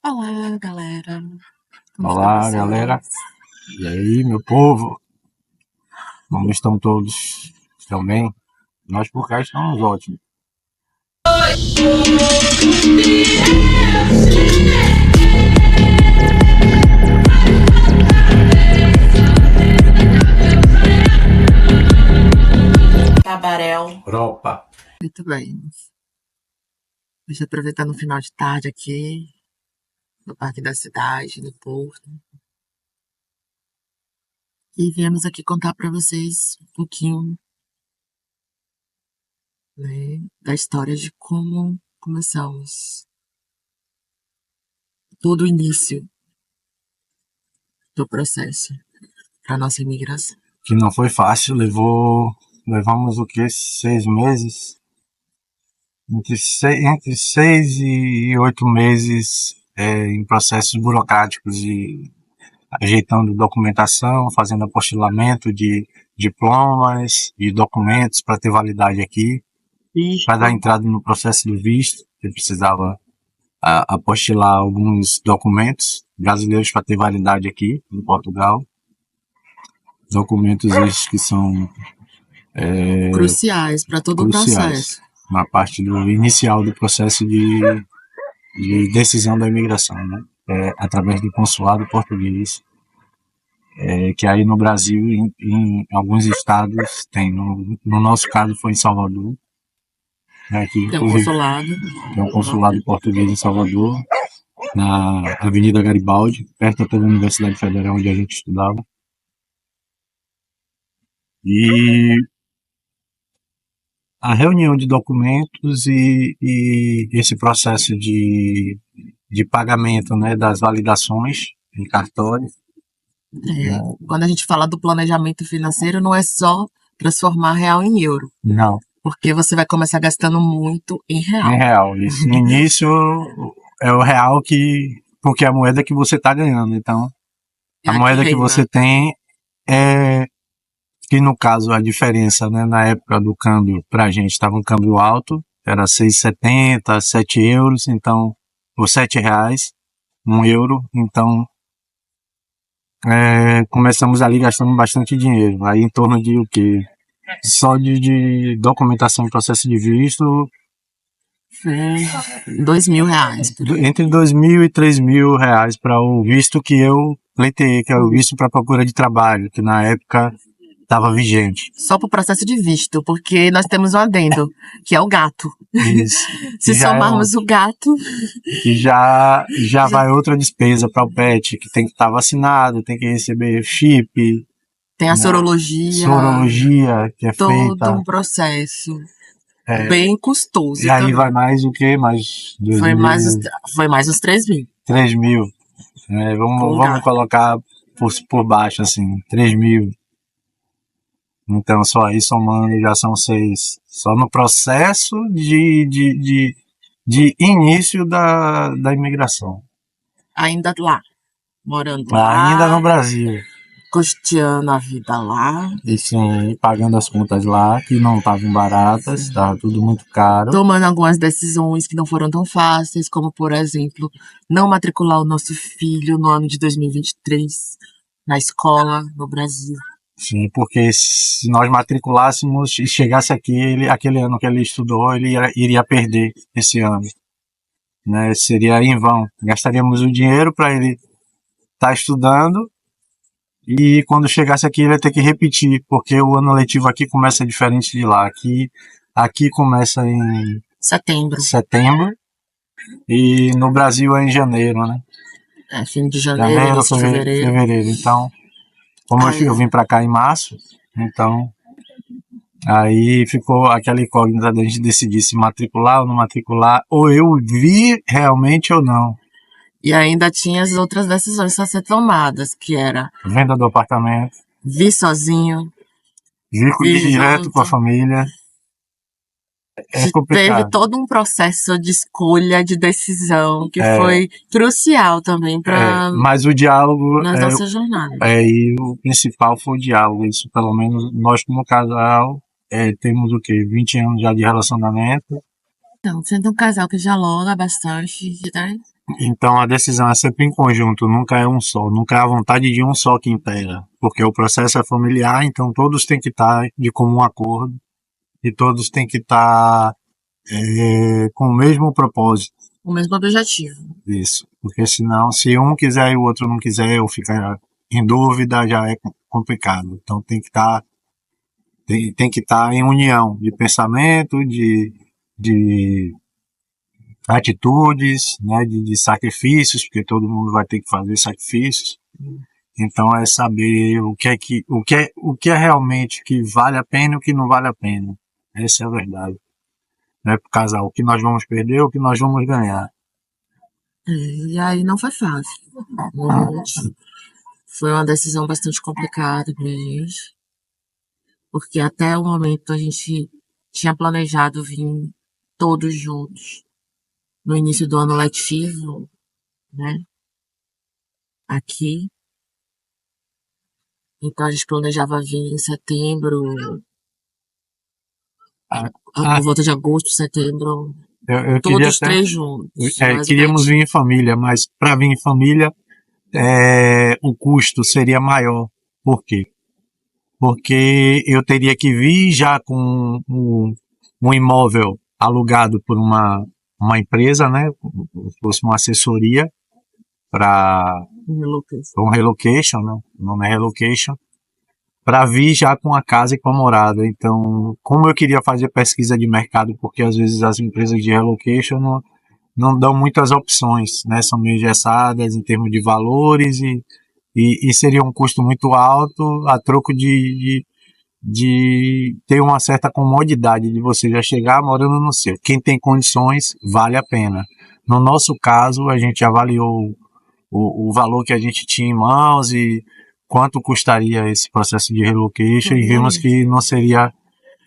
Olá, galera. Como estão Olá, vocês? galera. E aí, meu povo? Como estão todos? Estão bem? Nós por cá estamos ótimos. Tabaréu. Europa. Muito bem. Deixa eu aproveitar no final de tarde aqui, no Parque da Cidade, no Porto. E viemos aqui contar para vocês um pouquinho, né, da história de como começamos todo o início do processo para nossa imigração. Que não foi fácil, levamos o que? 6 meses? Entre 6 e 8 meses em processos burocráticos de ajeitando documentação, fazendo apostilamento de diplomas e documentos para ter validade aqui, para dar entrada no processo do visto. Eu precisava apostilar alguns documentos brasileiros para ter validade aqui em Portugal. Documentos esses que são Cruciais para todo o cruciais processo. na parte do inicial do processo de decisão da imigração, né? Através do consulado português, que aí no Brasil, em alguns estados, tem. No nosso caso foi em Salvador, né, que Tem um inclusive consulado. tem um consulado português em Salvador, na Avenida Garibaldi, perto da Universidade Federal onde a gente estudava. E a reunião de documentos e esse processo de pagamento, né, das validações em cartório. Quando a gente fala do planejamento financeiro, não é só transformar real em euro. Não. Porque você vai começar gastando muito em real. Em real. Isso. No início é o real porque é a moeda que você está ganhando. Então, a moeda que você tem é que, no caso, a diferença, né, na época do câmbio, pra gente estava um câmbio alto, era 6,70, 7 euros, então, ou 7 reais, 1 euro, então, começamos ali gastando bastante dinheiro, aí em torno de o quê? Só de documentação e processo de visto, R$2.000. entre 2.000 e 3.000 reais para o visto que eu pleiteei, que é o visto para procura de trabalho, que na época estava vigente. Só para o processo de visto, porque nós temos um adendo, que é o gato. Isso. Se somarmos o gato... Que já vai outra despesa para o pet, que tem que estar vacinado, tem que receber chip. Tem a sorologia. Sorologia que é feita. Todo um processo. Bem custoso. E aí também vai mais o quê? Mais 2.000? Foi mais uns 3.000. 3.000. Vamos colocar por baixo, assim, 3.000. Então, só aí somando já são 6. Só no processo de início da imigração. Ainda lá. Morando lá. Ainda no Brasil. Custeando a vida lá. E sim, pagando as contas lá, que não estavam baratas, estava tudo muito caro. Tomando algumas decisões que não foram tão fáceis, como, por exemplo, não matricular o nosso filho no ano de 2023 na escola no Brasil. Sim, porque se nós matriculássemos e chegasse aqui, aquele ano que ele estudou, ele iria perder esse ano. Né? Seria em vão. Gastaríamos o dinheiro para ele estar estudando e quando chegasse aqui ele ia ter que repetir, porque o ano letivo aqui começa diferente de lá. Aqui começa em setembro e no Brasil é em janeiro, né? Fim de janeiro, fevereiro. Então, como eu vim para cá em março, então aí ficou aquela incógnita da gente decidir se matricular ou não matricular, ou eu vi realmente ou não. E ainda tinha as outras decisões a ser tomadas, que era venda do apartamento, vir sozinho, vir direto com a família. É complicado. Teve todo um processo de escolha, de decisão, que foi crucial também para mas o diálogo na nossa jornada. E o principal foi o diálogo. Isso, pelo menos, nós como casal temos o quê? 20 anos já de relacionamento. Então, sendo um casal que dialoga bastante, né? Então a decisão é sempre em conjunto, nunca é um só, nunca é a vontade de um só que impera, porque o processo é familiar, então todos têm que estar de comum acordo e todos têm que estar com o mesmo propósito. O mesmo objetivo. Isso, porque senão, se um quiser e o outro não quiser, ou ficar em dúvida, já é complicado. Então tem que estar em união de pensamento, de atitudes, né, de sacrifícios, porque todo mundo vai ter que fazer sacrifícios. Então é saber o que é realmente que vale a pena e o que não vale a pena. Essa é a verdade. Não é pro casal, o que nós vamos perder, o que nós vamos ganhar. E aí não foi fácil. Realmente. Foi uma decisão bastante complicada pra gente, porque até o momento a gente tinha planejado vir todos juntos no início do ano letivo, né? Aqui. Então a gente planejava vir em setembro, Ah, por volta de agosto, setembro, eu queria todos até, três juntos. Mas o queríamos vir Betinho, em família, mas para vir em família, o custo seria maior. Por quê? Porque eu teria que vir já com um imóvel alugado por uma empresa, né? Se fosse uma assessoria para um relocation, né? O nome é relocation, para vir já com a casa e com a morada. Então, como eu queria fazer pesquisa de mercado, porque às vezes as empresas de relocation não dão muitas opções, né? São meio engessadas em termos de valores e seria um custo muito alto a troco de ter uma certa comodidade de você já chegar morando no seu. Quem tem condições, vale a pena. No nosso caso, a gente avaliou o valor que a gente tinha em mãos e quanto custaria esse processo de relocation e vimos que não seria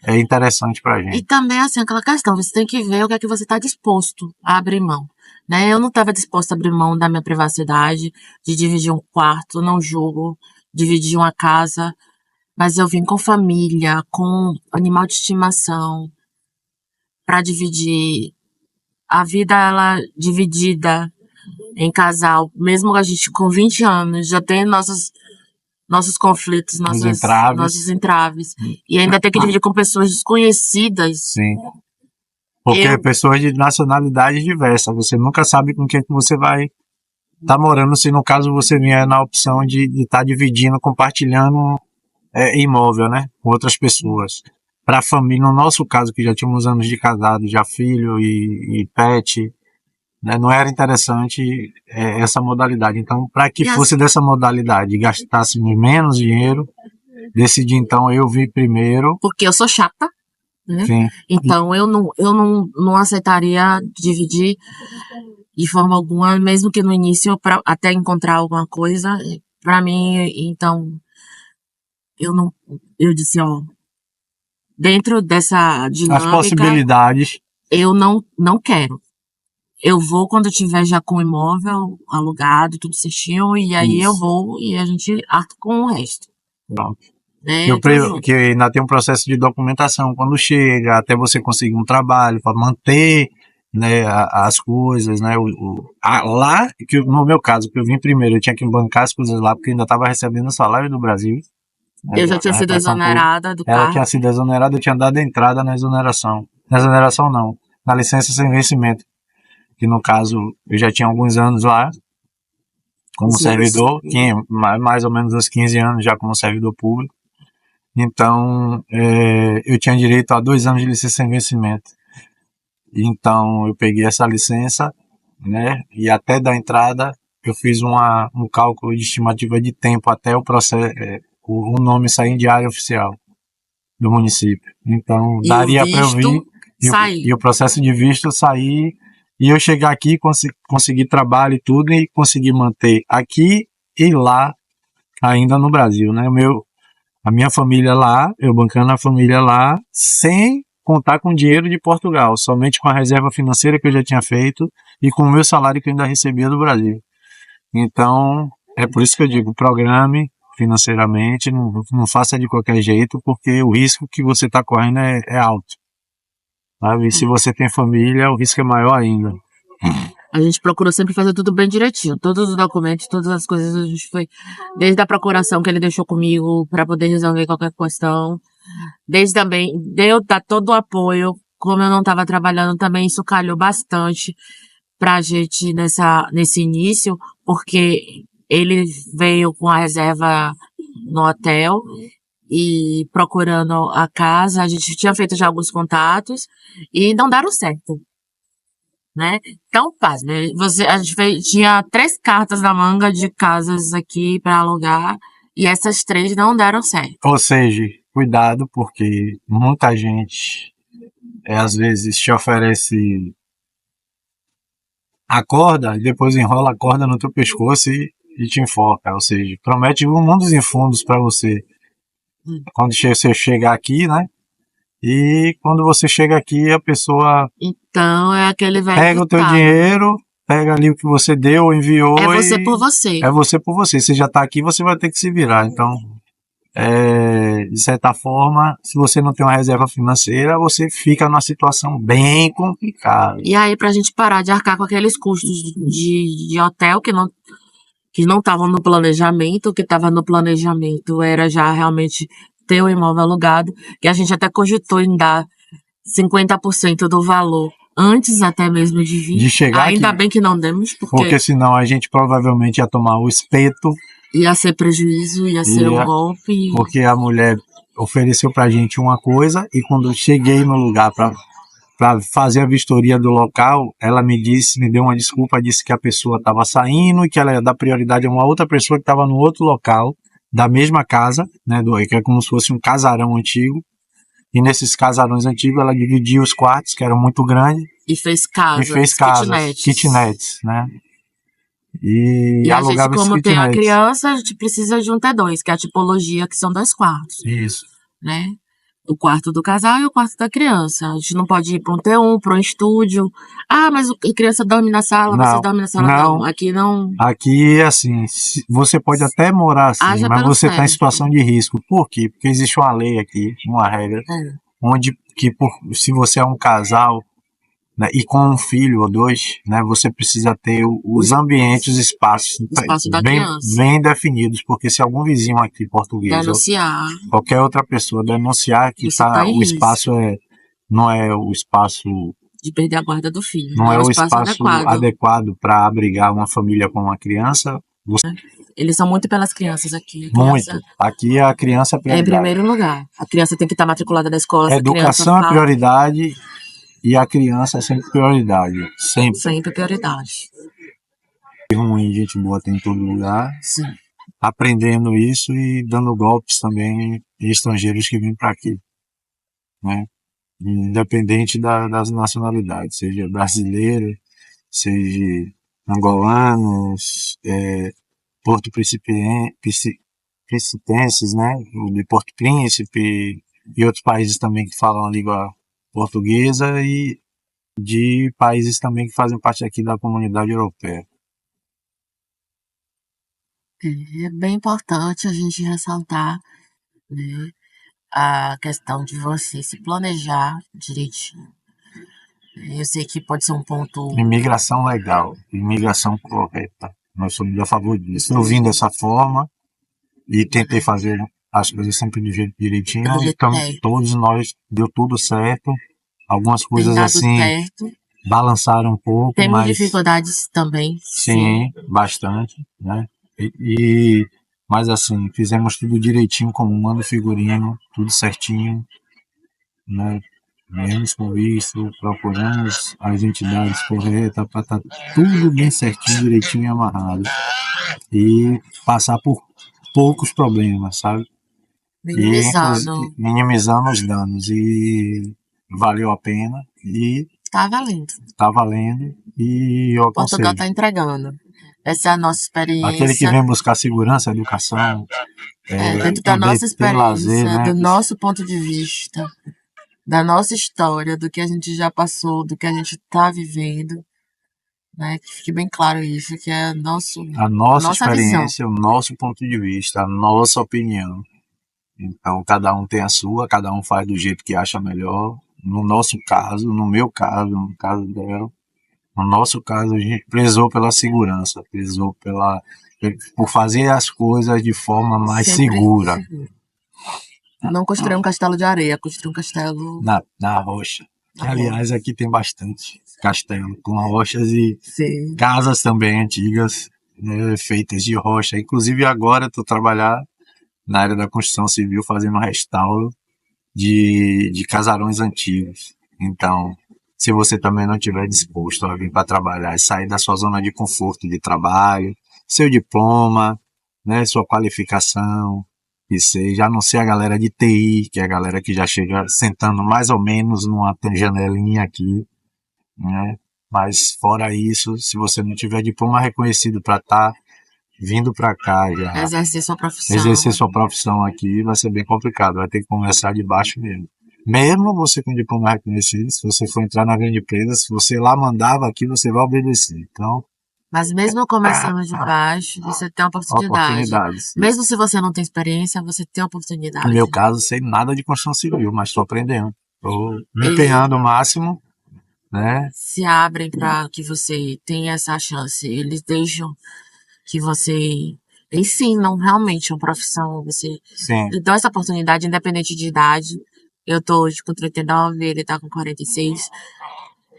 interessante para a E gente. também, assim, aquela questão, você tem que ver o que é que você está disposto a abrir mão, né? Eu não estava disposta a abrir mão da minha privacidade, de dividir um quarto, não julgo, dividir uma casa, mas eu vim com família, com animal de estimação, para dividir a vida, ela dividida em casal, mesmo a gente com 20 anos, já tem nossos conflitos, nossos entraves. E ainda tem que dividir com pessoas desconhecidas. Sim. Porque pessoas de nacionalidades diversas, você nunca sabe com quem que você vai estar morando, se no caso você vier na opção de estar dividindo, compartilhando imóvel, né, com outras pessoas. Para a família, no nosso caso, que já tínhamos anos de casado, já filho e pet, né, não era interessante essa modalidade. Então, para que fosse dessa modalidade e gastássemos menos dinheiro, decidi então eu vir primeiro. Porque eu sou chata, né? Sim. Então eu não aceitaria dividir de forma alguma, mesmo que no início, até encontrar alguma coisa. Para mim, então, eu disse, ó, dentro dessa dinâmica, as possibilidades, eu não quero. Eu vou quando eu tiver já com o imóvel alugado, tudo certinho, e aí eu vou e a gente arca com o resto. Pronto. Que ainda tem um processo de documentação quando chega, até você conseguir um trabalho para manter, né, as coisas, né, lá, que no meu caso, que eu vim primeiro, eu tinha que bancar as coisas lá, porque eu ainda estava recebendo o salário do Brasil. Eu já tinha sido exonerada do carro. Ela tinha sido exonerada, eu tinha dado entrada na exoneração. Na exoneração não, na licença sem vencimento, que no caso eu já tinha alguns anos lá, como servidor, tinha mais ou menos uns 15 anos já como servidor público. Então, eu tinha direito a 2 anos de licença sem vencimento. Então, eu peguei essa licença, né? E até da entrada, eu fiz um cálculo de estimativa de tempo até o processo, o nome sair em diário oficial do município. Então, daria para eu vir e o processo de visto sair e eu chegar aqui, conseguir trabalho e tudo e conseguir manter aqui e lá, ainda no Brasil, né? A minha família lá, eu bancando a família lá, sem contar com dinheiro de Portugal, somente com a reserva financeira que eu já tinha feito e com o meu salário que eu ainda recebia do Brasil. Então, é por isso que eu digo, programe financeiramente, não faça de qualquer jeito, porque o risco que você está correndo é alto. Sabe? E se você tem família, o risco é maior ainda. A gente procurou sempre fazer tudo bem direitinho. Todos os documentos, todas as coisas, a gente foi. Desde a procuração que ele deixou comigo para poder resolver qualquer questão. Desde também, deu dar todo o apoio. Como eu não estava trabalhando também, isso calhou bastante pra gente nesse início, porque ele veio com a reserva no hotel e procurando a casa. A gente tinha feito já alguns contatos e não deram certo, né? Então, paz, né? A gente tinha 3 cartas na manga de casas aqui para alugar e essas 3 não deram certo. Ou seja, cuidado, porque muita gente às vezes te oferece a corda e depois enrola a corda no teu pescoço e te enforca. Ou seja, promete um mundo em fundos para você quando você chegar aqui, né? E quando você chega aqui, a pessoa Então, é aquele velho pega o teu ditado. dinheiro, pega ali o que você deu, enviou. É você e por você. É você por você. Você já tá aqui, você vai ter que se virar. Então, de certa forma, se você não tem uma reserva financeira, você fica numa situação bem complicada. E aí, pra gente parar de arcar com aqueles custos de hotel que não estavam no planejamento, o que estava no planejamento era já realmente ter o imóvel alugado, que a gente até cogitou em dar 50% do valor antes até mesmo de vir. De chegar Ainda aqui. bem que não demos, Porque senão a gente provavelmente ia tomar o espeto. Ia ser prejuízo, ia ser um golpe. Porque a mulher ofereceu pra gente uma coisa e quando eu cheguei no lugar para fazer a vistoria do local, ela me deu uma desculpa, disse que a pessoa estava saindo e que ela ia dar prioridade a uma outra pessoa que estava no outro local, da mesma casa, né, que é como se fosse um casarão antigo. E nesses casarões antigos ela dividia os quartos, que eram muito grandes. E fez casas, kitnets, né? E a gente, como tem a criança, a gente precisa de um T2, que é a tipologia, que são 2 quartos. Isso. Né? O quarto do casal e o quarto da criança. A gente não pode ir para um T1, para um estúdio. Ah, mas a criança dorme na sala, você dorme na sala. Não, aqui não. Aqui, assim, você pode até morar assim, mas você está em situação de risco. Por quê? Porque existe uma lei aqui, uma regra, onde se você é um casal, né, e com um filho ou 2, né, você precisa ter os ambientes, os espaços bem definidos, porque se algum vizinho aqui português denunciar, ou qualquer outra pessoa denunciar que o espaço não é o espaço de perder a guarda do filho, não é o espaço adequado para abrigar uma família com uma criança. Eles são muito pelas crianças aqui. Muito. Aqui a criança é prioridade. É em primeiro lugar. A criança tem que estar matriculada na escola. A educação é prioridade. E a criança é sempre prioridade. Sempre prioridade. Ruim, gente boa tem em todo lugar. Sim. Aprendendo isso e dando golpes também em estrangeiros que vêm para aqui. Né? Independente das nacionalidades, seja brasileiro, seja angolanos, Porto Principenses, né? De Porto Príncipe e outros países também que falam a língua portuguesa e de países também que fazem parte aqui da comunidade europeia. É bem importante a gente ressaltar, né, a questão de você se planejar direitinho. Eu sei que pode ser um ponto... Imigração legal, imigração correta. Nós somos a favor disso. Eu vim dessa forma e tentei fazer as coisas sempre do jeito direitinho. Então, todos nós deu tudo certo. Algumas coisas assim balançaram um pouco. Temos dificuldades também. Sim, bastante, né? Mas assim, fizemos tudo direitinho, como manda o figurino, tudo certinho, né? Menos com visto, procuramos as entidades corretas para estar tudo bem certinho, direitinho e amarrado. E passar por poucos problemas, sabe? Minimizando os danos. E valeu a pena. E tá valendo. Tá valendo. E eu aconselho. Portugal tá entregando. Essa é a nossa experiência. Aquele que vem buscar segurança, educação, dentro da nossa experiência, lazer, né? Do nosso ponto de vista, da nossa história, do que a gente já passou, do que a gente tá vivendo, né? Que fique bem claro isso, que é a nossa experiência, visão. O nosso ponto de vista, a nossa opinião. Então, cada um tem a sua, cada um faz do jeito que acha melhor. No nosso caso, no meu caso, no caso dela, No nosso caso, a gente prezou pela segurança, por fazer as coisas de forma mais Sempre segura, seguro. Não construir um castelo de areia, construir um castelo. na rocha. Na Aliás, aqui tem bastante castelo com rochas e Sim. casas também antigas, né, feitas de rocha. Inclusive agora estou trabalhando na área da construção civil fazendo restauro de casarões antigos. Então, se você também não estiver disposto a vir para trabalhar e sair da sua zona de conforto de trabalho, seu diploma, né, sua qualificação, e seja, a não ser a galera de TI, que é a galera que já chega sentando mais ou menos numa janelinha aqui, né? Mas fora isso, se você não tiver diploma reconhecido para estar vindo para cá já Exercer sua profissão. exercer sua profissão aqui, vai ser bem complicado, vai ter que começar de baixo mesmo. Mesmo você com diploma reconhecido, se você for entrar na grande empresa, se você lá mandava aqui, você vai obedecer. Então, Mas mesmo começando de baixo, você tem oportunidade. oportunidades. Mesmo se você não tem experiência, você tem No oportunidade. meu caso, sei nada de construção civil, mas estou aprendendo. Estou me E- empenhando o máximo, né? Se abrem para que você tenha essa chance. Eles deixam que você ensinam realmente uma profissão. Você Sim, lhe dão essa oportunidade, independente de idade. Eu tô hoje com 39, ele tá com 46.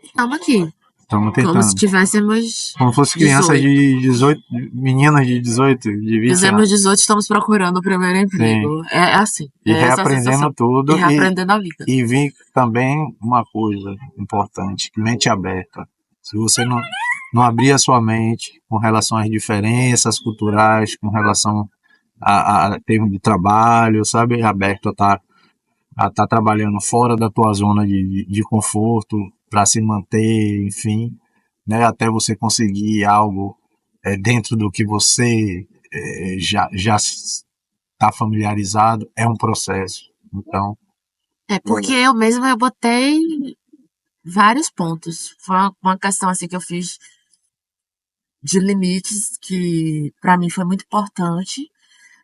Estamos aqui, estamos como se tentando. tivéssemos Como fosse crianças 18. de 18, meninas de 18, de 20 Fizemos anos. 18, estamos procurando o primeiro emprego. É assim. E É essa a reaprendendo sensação. tudo. E reaprendendo a vida. E vi também uma coisa importante, mente aberta. Se você não abrir a sua mente com relação às diferenças culturais, com relação a termos de trabalho, sabe, aberto a tá trabalhando fora da tua zona de conforto para se manter, enfim, né, até você conseguir algo dentro do que você já está familiarizado, é um processo. Então, É porque eu mesma eu botei vários pontos. Foi uma questão assim que eu fiz de limites que para mim foi muito importante,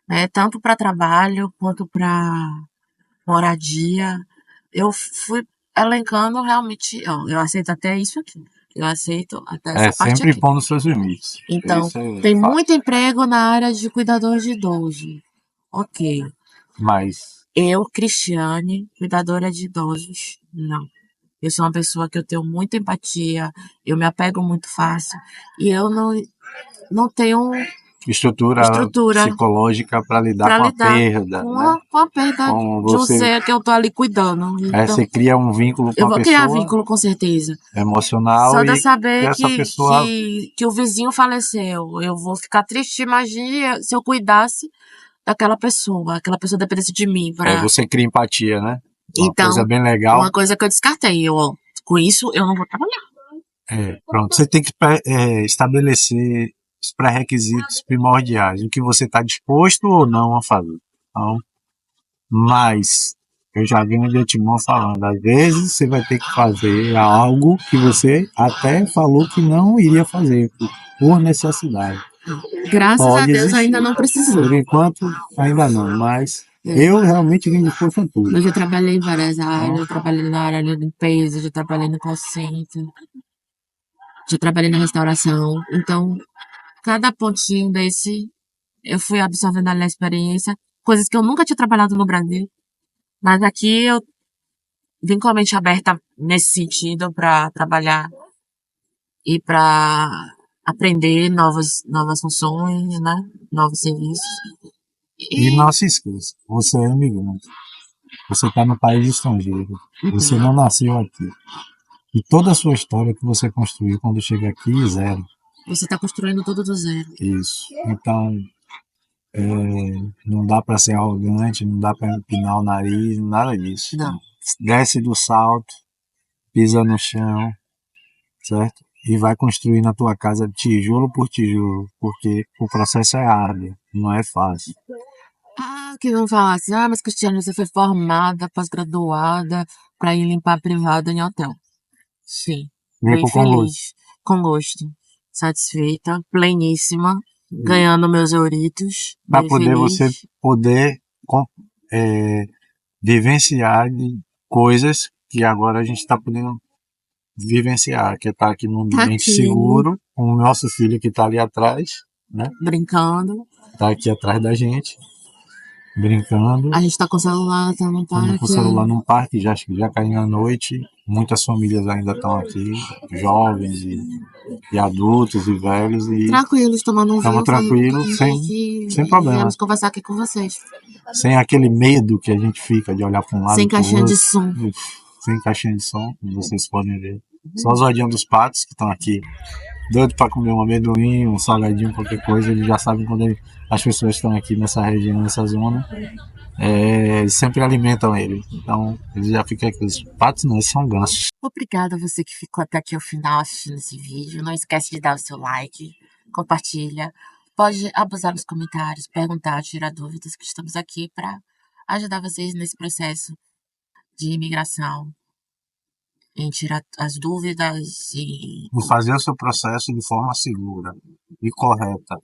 né? Tanto para trabalho quanto para moradia. Eu fui elencando realmente, ó, eu aceito até isso aqui. Eu aceito até essa parte sempre aqui. pondo seus limites. Então, Isso é tem fato. muito emprego na área de cuidador de idoso. Ok. Mas Eu, Cristiane, cuidadora de idosos, não. Eu sou uma pessoa que eu tenho muita empatia, eu me apego muito fácil e eu não tenho estrutura estrutura psicológica para lidar para com a lidar perda, com né? com a perda Com de um você, ser que eu tô ali cuidando. Então, você cria um vínculo com eu a vou criar pessoa vínculo com certeza. emocional Só de eu e que saber essa pessoa, que o vizinho faleceu, eu vou ficar triste. Imagine se eu cuidasse daquela pessoa, aquela pessoa dependesse de mim para. você cria empatia, né? Uma Então, coisa bem legal. uma coisa que eu descartei, ó, com isso eu não vou trabalhar. Pronto, você tem que estabelecer os pré-requisitos primordiais, o que você está disposto ou não a fazer. Então, mas eu já vi um de Timão falando, às vezes você vai ter que fazer algo que você até falou que não iria fazer, por necessidade. Graças a Pode Deus existir. ainda não precisou. Por enquanto, ainda não, mas eu realmente vim disposto a tudo. Eu já trabalhei em várias áreas, eu trabalhei na área de limpeza, já trabalhei no call center, já trabalhei na restauração. Então, cada pontinho desse, eu fui absorvendo ali a experiência, coisas que eu nunca tinha trabalhado no Brasil. Mas aqui eu vim com a mente aberta nesse sentido para trabalhar e para aprender novas funções, né? Novos serviços. E não se esqueça, você é imigrante. Você está no país estrangeiro. Você não nasceu aqui. E toda a sua história que você construiu quando chega aqui, zero. Você está construindo tudo do zero. Isso. Então, não dá para ser arrogante, não dá para empinar o nariz, nada disso. Não. Desce do salto, pisa no chão, certo? E vai construir na tua casa tijolo por tijolo, porque o processo é árduo, não é fácil. Ah, que vão falar assim, mas Cristiane, você foi formada, pós-graduada, para ir limpar a privada em hotel. Sim, bem Limpo com feliz, gosto. com gosto, satisfeita, pleníssima, ganhando meus euritos, Para bem poder feliz. você poder vivenciar de coisas que agora a gente está podendo vivenciar, que é estar aqui num Tá ambiente aqui. seguro, com o nosso filho que está ali atrás, né? Brincando. Tá aqui atrás da gente, brincando. A gente tá com o celular, tá no Estamos com o parque. celular num parque, já caindo à noite. Muitas famílias ainda estão aqui, jovens e adultos e velhos. E Tranquilos, tomando um estamos vinho, falando tranquilos, sem problema. viemos conversar aqui com vocês. Sem aquele medo que a gente fica de olhar para um lado Sem e para o caixinha de outro. som. Sem caixinha de som, como vocês podem ver. Só os olhinhos dos patos que estão aqui, doido para comer um amendoim, um salgadinho, qualquer coisa. Eles já sabem quando as pessoas estão aqui nessa região, nessa zona. Eles sempre alimentam ele. Então, eles já ficam aqui. Os patos não, eles são gansos. Obrigada a você que ficou até aqui ao final assistindo esse vídeo. Não esquece de dar o seu like, compartilha. Pode abusar nos comentários, perguntar, tirar dúvidas, que estamos aqui para ajudar vocês nesse processo de imigração, em tirar as dúvidas e E fazer o seu processo de forma segura e correta.